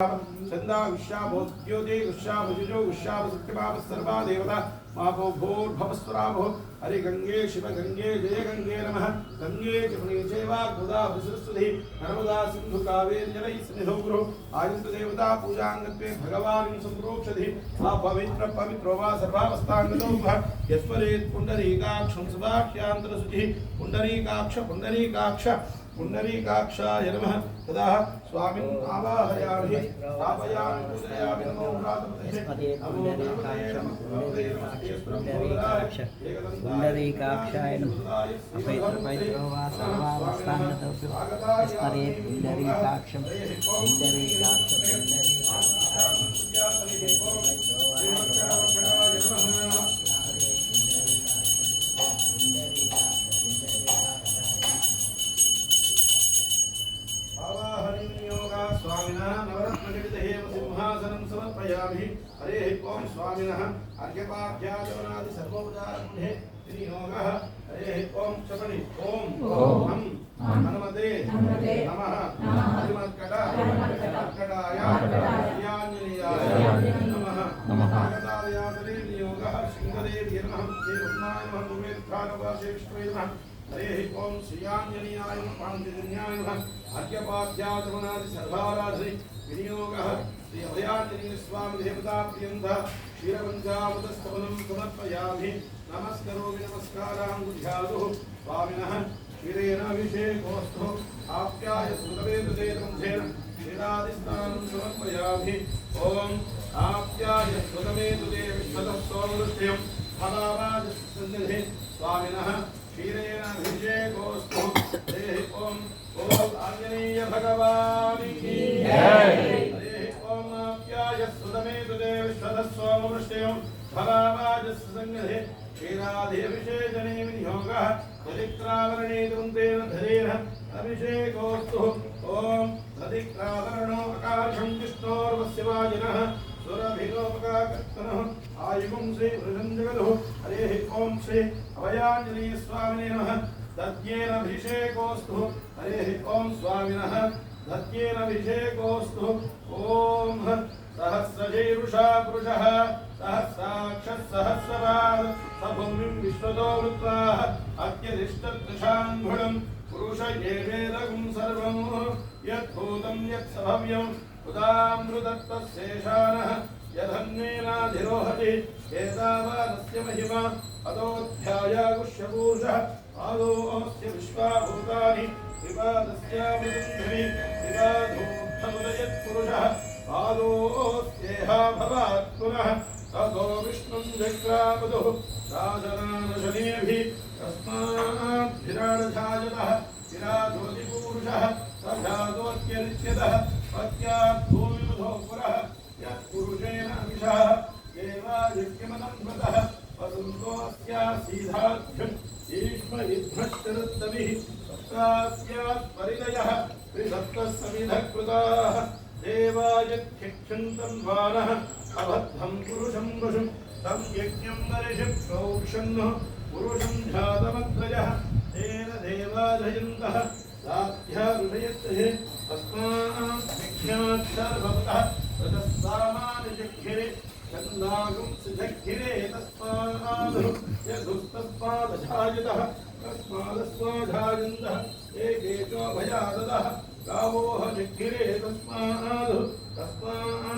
चंदा गुष्याभोद्योति गुष्याभुजुजो गुष्याभसत्यभाव सर्वा देवता मापो भूर्भवस्वराभो हरि गंगे शिव गंगे जय गंगे नमः गंगे जमुने चैवा गोदावरी सरस्वती नर्मदा सिंधु कावेरी जलैः सन्निधौ गुरु आयन्तु देवता पूजांगत्वे भगवान् संप्रोक्षति मा पवित्र पवित्रो वा सर्वावस्थांगतो यस्मरेत् पुण्डरीकाक्षं सुभाष्यान्तरशुचिः पुण्डरीकाक्ष पुण्डरीकाक्षाय नमः तदा स्वामिन् आवाहयामि स्थापयामि पूजयामि नमो पुण्डरीकाक्षाय नमः वा सर्वावस्थानतो स्मरे पुण्डरीकाक्षं समर्पयामि हरे ओम स्वामिनः अर्घ्यपाद्याचमनादि सर्वोपचारमुने विनियोगः हरे ओम चपनि ओम हम हनुमते नमः हरिमत्कटाय याञ्जनेयाय नमः आगतालयातले विनियोगः श्रीदेवी नमः श्रीरत्नाय नमः उमेत्थानवासे विष्णुवे नमः हरे ओम श्रीयाञ्जनेयाय नमः पाञ्चजन्याय नमः अर्घ्यपाद्याचमनादि सर्वाराधने विनियोगः श्री अभयाञ्जनेय स्वामी देवता प्रियंत क्षीरपञ्चामृतस्तवनं समर्पयामि नमस्करोमि नमस्काराङ्गुध्यादुः स्वामिनः क्षीरेणाभिषेकोऽस्तु आप्याय सुतवेदुदेवन्धेन क्षीरादिस्नानं समर्पयामि ॐ आप्याय सुतवेदुदे विश्वतः सोमवृष्ट्यं फलावाजसन्निधे स्वामिनः क्षीरेणाभिषेकोऽस्तु हरे ॐ आञ्जनेय भगवान् की जय सोमवृष्टयं फलावाजसंगधे क्षीराधिभिषेचने विनियोगः दधिक्रावरणे द्वन्द्वेन धरेण अभिषेकोऽस्तु ॐ दधिक्रावरणो आकाशं विष्णोर्वस्यवाजिनः सुरभिरोपकाकर्तनः आयुगं श्री वृषञ्जगदुः हरेः ॐ श्री अभयाञ्जनेय स्वामिने नमः दध्येनाभिषेकोऽस्तु हरेः ॐ स्वामिनः दध्येनाभिषेकोऽस्तु ॐ सहस्रशीर्षा पुरुषः सहस्राक्षः सहस्रपाद सभूमिं विश्वतो वृत्वा अत्यधिष्ठदृशाङ्गुणं पुरुष एवेदगुं सर्वं यद्भूतं यत्सभव्यं उदामृतत्वशेषानः यदन्नेनाधिरोहति एतावानस्य महिमा अतोऽध्यायागुष्यपूरुषः पादोऽस्य विश्वाभूतानि विपादस्यामृतुन्धरि विपादोत्थमुदयत्पुरुषः पादोऽस्येह भवात् पुनः ततो विष्णुं जग्रावधुः राजनानशनेभिः तस्माद्भिराडजायतः विराजोऽतिपूरुषः सजातोऽत्यनित्यतः पत्यात् भूमिबुधो पुरः यत्पुरुषेण विषः देवायज्ञमनन्वतः वसन्तोऽस्यासीधाभ्युम् ईश्वरिभ्रश्चरत्तभिः तत्रास्यात् परिदयः त्रिसप्तः समिधः कृताः देवायत्यक्षन्तं वानः अबद्धं पुरुषं वशुं तं यज्ञं नरिषिः प्रोक्षन्नः पुरुषं जातमग्रजः तेन देवाधयन्तः साध्यारुषयत्ते तस्मात् विख्यात् सर्वतः रजस्सामानिजग्गिरे चन्दागुं सिजग्गिरे तस्मात् यदुस्तस्मादजायतः तस्मादस्माजायन्तः एकेचो भयादतः गावोह जग्गिरे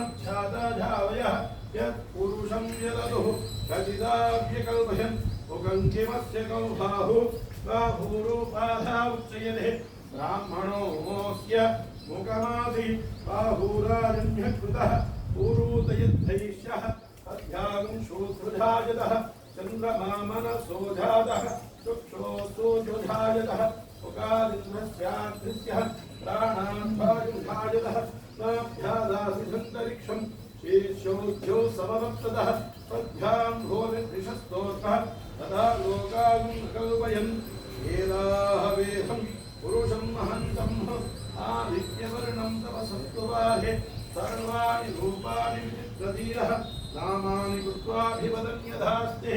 तस्माच्छादाधावयः यत्पुरुषं यदनुः कचिदाव्यकल्पयन् उगङ्किमस्य कौबाहु बाहूरूपाधा उच्यते ब्राह्मणोऽस्य मुखमासि बाहूराजन्यकृतः पूरूतयद्धैष्यः अध्यागं शूद्रजायतः चन्द्रमामनसोजातः चक्षुषोऽसोजुजायतः मुखादिन्द्रस्यादृश्यः प्राणान्वायुजायतः नाभ्यादासिधन्तरिक्षं शीर्षोद्यो समवर्ततः तद्भ्यां भूरिषस्तोत्रः तदा लोकागं कल्पयन् वेदाहवेदं पुरुषं महन्तं आदित्यवर्णं तपसत्त्वाहे सर्वाणि रूपाणि विचित्रधीरः नामानि कृत्वाभिवदन्यधास्ते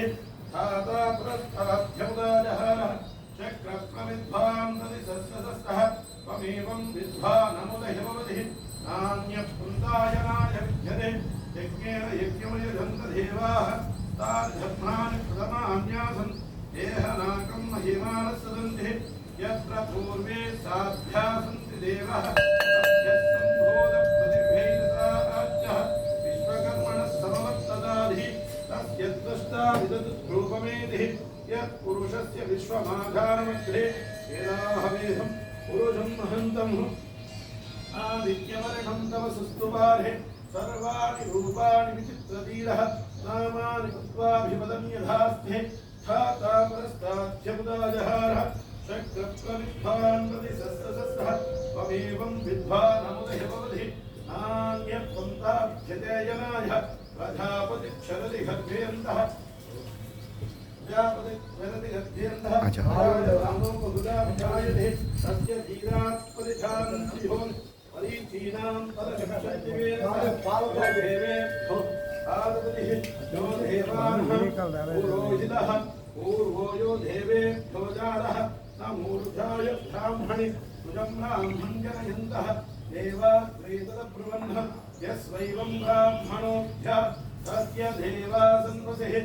धाता पुरस्ताभ्यमुदाजहारः चक्रप्रविद्वां तदि सस्यसस्तः त्वमेवं विद्वानमुदहिमवधिः नान्यपुन्दायनाय विद्यते यज्ञेन यज्ञमयजन्त देवाः तानि धर्माणि प्रथमान्यासन् देहनाकं महिमानः सदन्ति यत्र पूर्वे साध्या सन्ति देवः तस्यस्सम्भोधप्रतिभेदसाराज्यः विश्वकर्मणः समवर्तदाधिः तस्यद्वष्टा विदधुरूपमेधिः यत्पुरुषस्य विश्वमाघानमध्ये वेदाहमेधं पुरुषं महन्तम् आदित्यवर्णं तव सुस्तुवारे सर्वाणि रूपाणि विचित्रधीरः नामानि कृत्वाभिपदं यथास्ते स्थाता परस्ताध्यमुदाजहारः शक्रत्वविद्वान् प्रतिसहस्रसहस्रः त्वमेवं विद्वानमुदय भवति नान्यत्वन्ताभ्यते जनाय प्रजापतिक्षरति गर्भेऽन्तः प्रजापतिक्षरति तस्य धीरात्परिधानन्ति भवन् परीचीनां परशक्तिवेदेवेभ्यो आदपतिः यो देवानः पुरोहितः पूर्वो यो देवेभ्यो जातः न मूर्धाय ब्राह्मणि सुजं ब्राह्मं जनयन्तः देवात्रेतदब्रुवन्नः यस्वैवं ब्राह्मणोऽभ्य तस्य देवासन्वसिः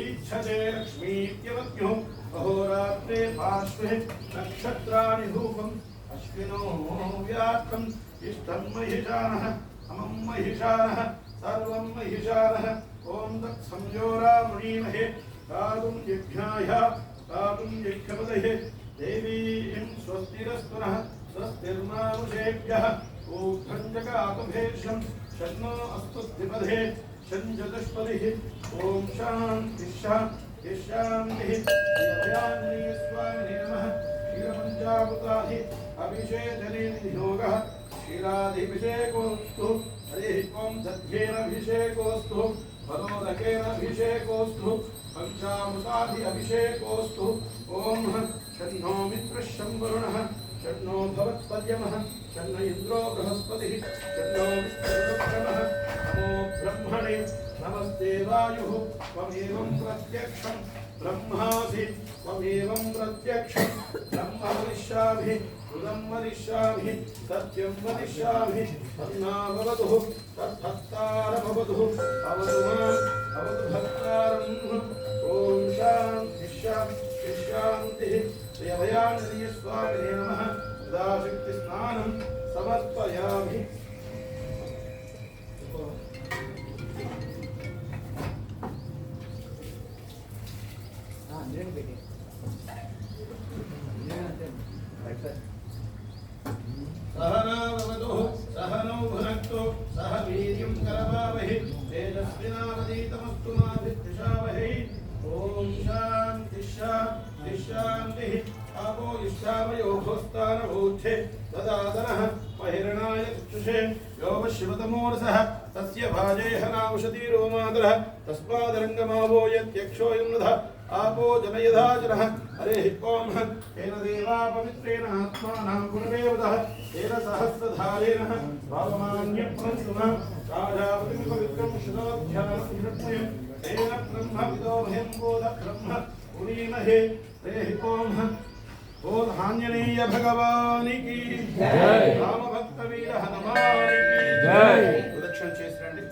ईक्षते लक्ष्मीत्यवत्यो अहोरात्रे पार्श्वे नक्षत्राणि धूपम् अश्विनो व्यात्तम् इष्टं महिषानः अमं महिषानः सर्वं महिषानः ॐ तत्संयोरामुणीमहे गातुं यज्ञाय गातुं यज्ञपदये देवीं स्वस्तिरस्तु नः स्वस्तिर्मानुषेभ्यः ऊर्ध्वं जगातुभेषं शन्नो अस्तुद्धिपदे शञ्चतुष्पदिः ॐ शान्तिः शान्तिः शान्तिः स्वामिने नमः क्षीरपञ्चामृताहि अभिषेचने नियोगः क्षीरादिभिषेकोऽस्तु हरिः ॐ दध्येनाभिषेकोऽस्तु फलोदकेनाभिषेकोऽस्तु पञ्चामृतादि अभिषेकोऽस्तु ॐ शन्नो मित्रः शम्वरुणः शन्नो भवत्पर्यमः शन्न इन्द्रो बृहस्पतिः शन्नो विष्णुरुक्रमः नमो ब्रह्मणे नमस्ते वायुः त्वमेवं प्रत्यक्षं ब्रह्मासि त्वमेवं प्रत्यक्षं ब्रह्म वदिष्यामि सुदं वदिष्यामि सत्यं वदिष्यामि तन्नाभवतु तद्भक्तारभवतु भवतु माम् भवतु भक्तारम् ॐ शान्तिः शान्तिः शान्तिः श्रीअभयानन्दीयस्वामिने नमः सदाशक्तिस्नानं समर्पयामि सहनाववतु सहनौ भुनक्तु सह वीर्यं करवावहै तेजस्विनावधीतमस्तु मा विद्विषावहै ॐ शान्तिः शान्तिः शान्तिः आपो इष्टावयोभोस्तानभूच्छे ददातनः महिरणाय चक्षुषे योपशिवतमोरसः तस्य भाजेहनावशतीरोमादरः तस्मादरङ्गमावो यत्यक्षोऽयं नधः आपो जनयधाचरः हरिः ॐ येन देवा पवित्रेण आत्मानां गुणदेवतः येन सहस्रधारेण भावमान्यप्रसुनः राजापतिं पवित्रं शुद्धोध्यानं हिरण्मयं तेन ब्रह्मविदो भयं बोधब्रह्म पुरीमहे हरिः ॐ बोल आंजनेय भगवानी की जय राम भक्त वीर हनुमान की जय प्रदक्षिण చేసి రండి